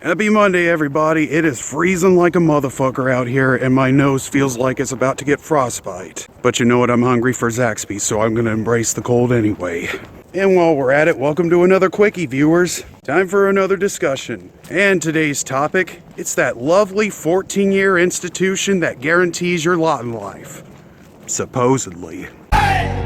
Happy Monday, everybody. It is freezing like a motherfucker out here, and my nose feels like it's about to get frostbite. But you know what? I'm hungry for Zaxby's, so I'm gonna embrace the cold anyway. And while we're at it, welcome to another Quickie, viewers. Time for another discussion. And today's topic, it's that lovely 14-year institution that guarantees your lot in life. Supposedly. Hey,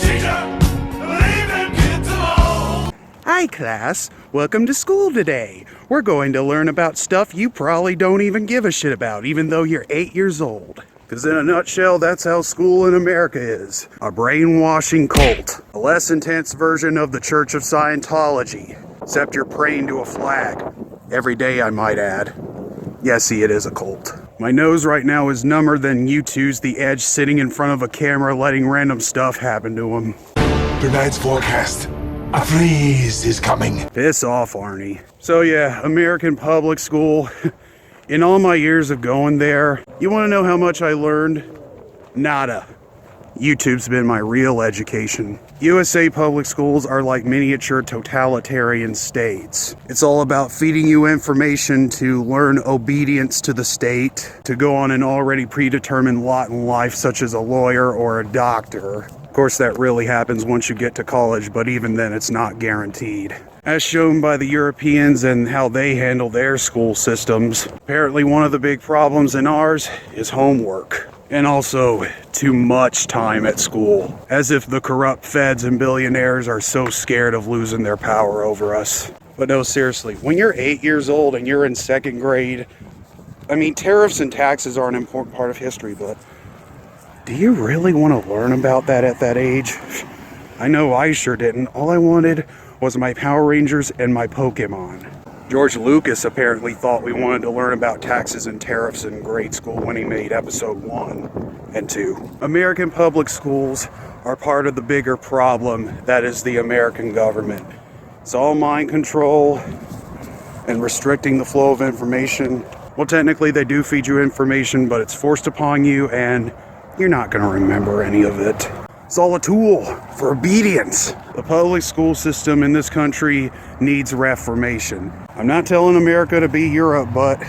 teacher, leave them kids alone. Hi class, welcome to school today. We're going to learn about stuff you probably don't even give a shit about, even though you're 8 years old. Because in a nutshell, that's how school in America is. A brainwashing cult. A less intense version of the Church of Scientology. Except you're praying to a flag. Every day, I might add. Yeah, see, it is a cult. My nose right now is number than U2's The Edge sitting in front of a camera letting random stuff happen to him. Tonight's forecast. A freeze is coming. Piss off, Arnie. So yeah, American public school. In all my years of going there, you want to know how much I learned? Nada. YouTube's been my real education. USA public schools are like miniature totalitarian states. It's all about feeding you information to learn obedience to the state, to go on an already predetermined lot in life, such as a lawyer or a doctor. Of course, that really happens once you get to college, but even then it's not guaranteed. As shown by the Europeans and how they handle their school systems, apparently one of the big problems in ours is homework. And also, too much time at school. As if the corrupt feds and billionaires are so scared of losing their power over us. But no, seriously, when you're 8 years old and you're in second grade, I mean, tariffs and taxes are an important part of history, but do you really want to learn about that at that age? I know I sure didn't. All I wanted was my Power Rangers and my Pokemon. George Lucas apparently thought we wanted to learn about taxes and tariffs in grade school when he made episode 1 and 2. American public schools are part of the bigger problem that is the American government. It's all mind control and restricting the flow of information. Well, technically they do feed you information, but it's forced upon you and you're not going to remember any of it. It's all a tool for obedience. The public school system in this country needs reformation. I'm not telling America to be Europe, but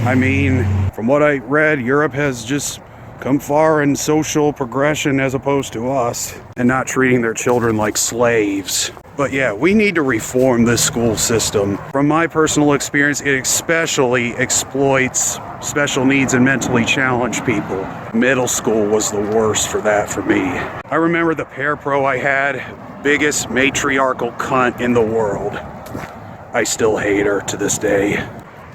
I mean, from what I read, Europe has just come far in social progression as opposed to us, and not treating their children like slaves. But yeah, we need to reform this school system. From my personal experience, it especially exploits special needs and mentally challenged people. Middle school was the worst for that for me. I remember the parapro I had, biggest matriarchal cunt in the world. I still hate her to this day.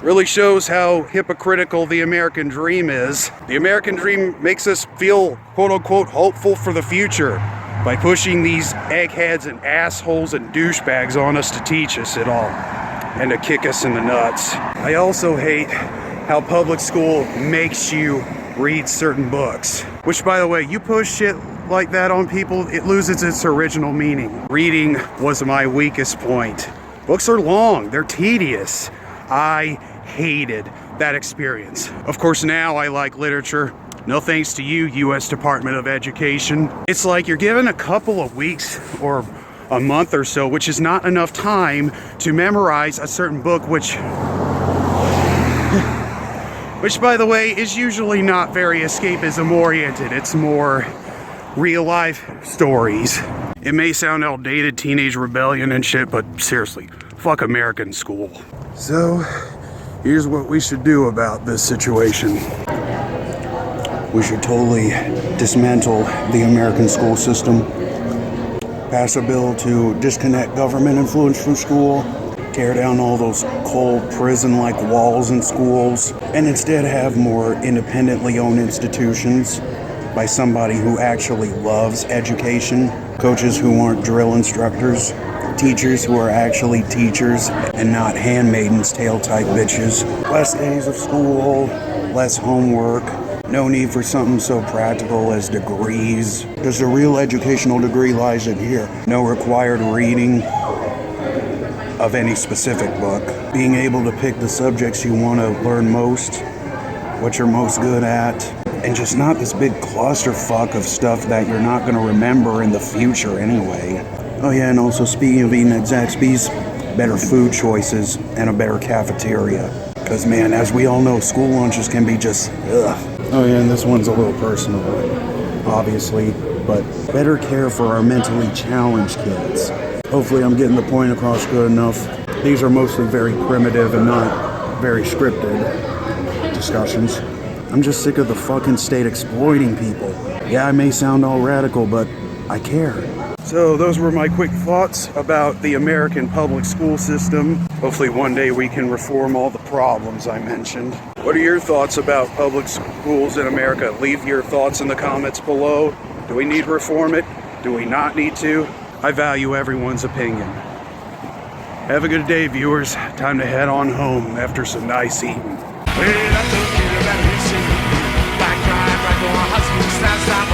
Really shows how hypocritical the American dream is. The American dream makes us feel quote-unquote hopeful for the future by pushing these eggheads and assholes and douchebags on us to teach us it all and to kick us in the nuts. I also hate how public school makes you read certain books. Which, by the way, you push shit like that on people, it loses its original meaning. Reading was my weakest point. Books are long, they're tedious. I hated that experience. Of course, now I like literature. No thanks to you, U.S. Department of Education. It's like you're given a couple of weeks or a month or so, which is not enough time to memorize a certain book, which by the way, is usually not very escapism oriented. It's more real life stories. It may sound outdated, teenage rebellion and shit, but seriously, fuck American school. So, here's what we should do about this situation. We should totally dismantle the American school system, pass a bill to disconnect government influence from school, tear down all those cold prison-like walls in schools, and instead have more independently owned institutions by somebody who actually loves education, coaches who aren't drill instructors, teachers who are actually teachers and not handmaidens tale type bitches. Less days of school, less homework, no need for something so practical as degrees, because the real educational degree lies in here. No required reading of any specific book. Being able to pick the subjects you want to learn most, what you're most good at, and just not this big clusterfuck of stuff that you're not going to remember in the future anyway. Oh yeah, and also speaking of eating at Zaxby's, better food choices, and a better cafeteria. Because, man, as we all know, school lunches can be just, ugh. Oh, yeah, and this one's a little personal, obviously, but better care for our mentally challenged kids. Hopefully I'm getting the point across good enough. These are mostly very primitive and not very scripted discussions. I'm just sick of the fucking state exploiting people. Yeah, I may sound all radical, but I care. So those were my quick thoughts about the American public school system. Hopefully one day we can reform all the problems I mentioned. What are your thoughts about public schools in America? Leave your thoughts in the comments below. Do we need to reform it? Do we not need to? I value everyone's opinion. Have a good day, viewers. Time to head on home after some nice eating. Well, I took you to that mission. Back drive, right on hustle,